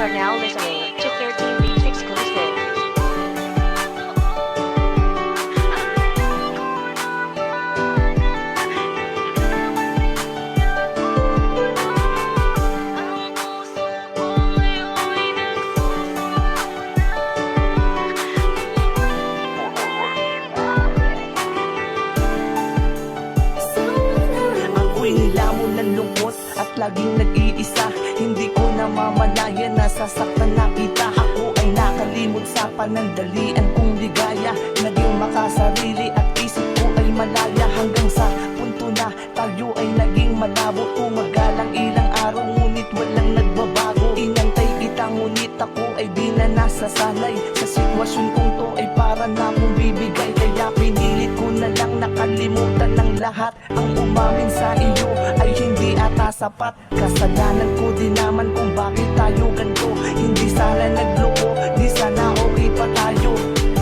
are now listening to 13 Beats exclusive. Nilamon ng lungkot at laging nag-iisa. Hindi ko namamalayan, nasasaktan na kita. Ako ay nakalimot sa panandalian kong ligaya. Naging makasarili at isip ko ay malaya. Hanggang sa punto na tayo ay naging malabo. Tumagalang ilang araw ngunit walang nagbabago. Inantay kita ngunit ako ay di na nasasanay. Sa sitwasyon kong to ay para na akong bibigay. Kaya pinilit ko na lang nakalimutan ng lahat. Ang umamin sa iyo ay hindi ata sapat. Kasalanan ko din naman kung bakit tayo ganito. Hindi sana nagloko, di sana okay pa tayo.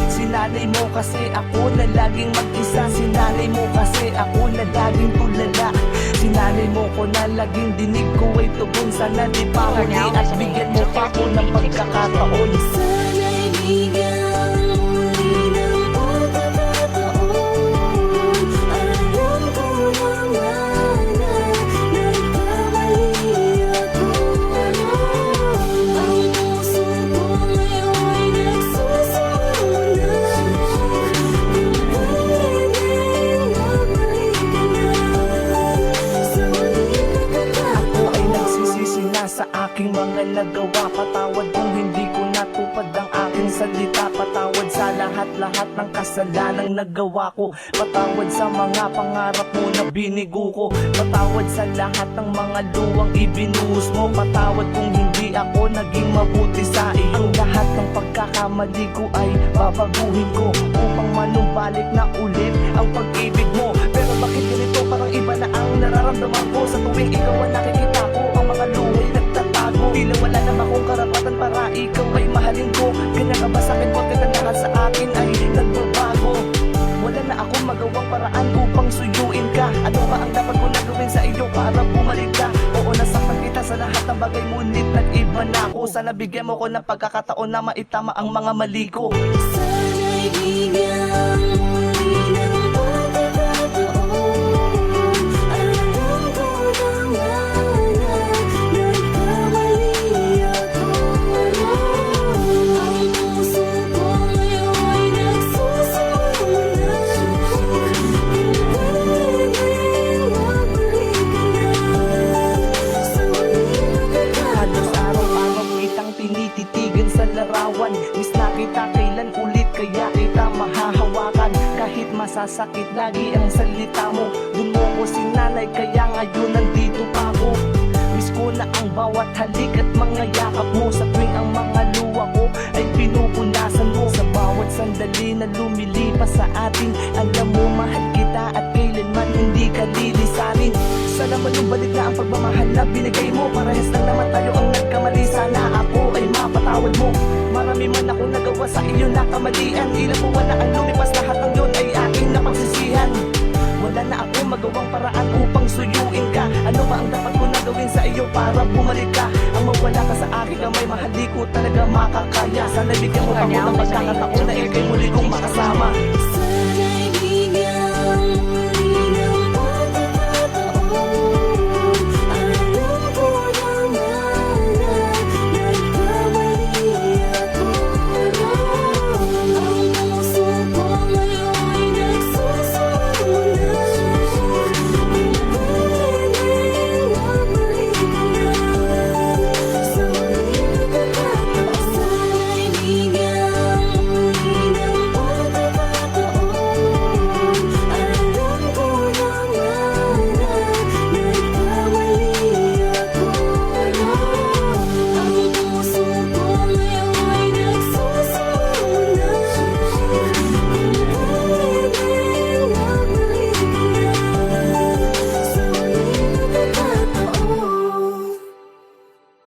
Sinanay mo kasi ako na laging mag-isa. Sinanay mo kasi ako na laging tulala. Sinanay mo ko na laging dinig ko ay tugon. Sana di pa huli at bigyan mo pa ako ng pagkakataon. Sana'y bigyan sa aking mga nagawa. Patawad kung hindi ko natupad ang aking salita. Patawad sa lahat-lahat ng kasalanang nagawa ko. Patawad sa mga pangarap mo na binigo ko. Patawad sa lahat ng mga luwang ibinuhos mo. Patawad kung hindi ako naging mabuti sa iyo. Ang lahat ng pagkakamali ko ay babaguhin ko upang manumbalik na ulit ang pag-ibig mo. Pero bakit ganito? Parang iba na ang nararamdaman ko sa tuwing ikaw ang nakikita ko. Ang mga luhay nagtatago. Tila wala na akong karapatan para ikaw ay mahalin ko. Ganyan ka ba sakit pagkat ang lahat sa akin ay nagbabago? Wala na akong magawang paraan upang suyuin ka. Ano ba ang dapat ko na gawin sa iyo para bumalik ka? Oo, nasaktan kita sa lahat ng bagay, ngunit nag-iba na ako. Sana bigyan mo ko ng pagkakataon na maitama ang mga mali ko. Sana'y bigyan muli ng tinititigan sa larawan. Miss na kita kailan ulit kaya kita mahahawakan. Kahit masasakit lagi ang salita mo. Dun mo ko sinanay kaya ngayon nandito pa ako. Miss ko na ang bawat halik at mga yakap mo. Sa tuwing ang mga luwa ko ay pinupunasan mo. Sa bawat sandali na lumilipas sa atin, alam mo mahal kita at kailanman hindi ka lilisanin. Sana manumbalik na ang pagmamahal na binigay mo. Parehas lang naman tayo ang nagkamali. Sana ako ay mapatawad mo. Marami man ako nagawa sa iyo na kamalian. Ilang buwan na ang lumipas, lahat ng yun ay aking napagsisihan. Wala na akong magawang paraan upang suyuin ka. Ano ba ang dapat ko na gawin sa iyo para bumalik ka? Ang mawala ka sa aking kamay, mahal di ko talaga makakaya. Sana bigyan mo ako ng pagkakataon na ikay muli kong makasama.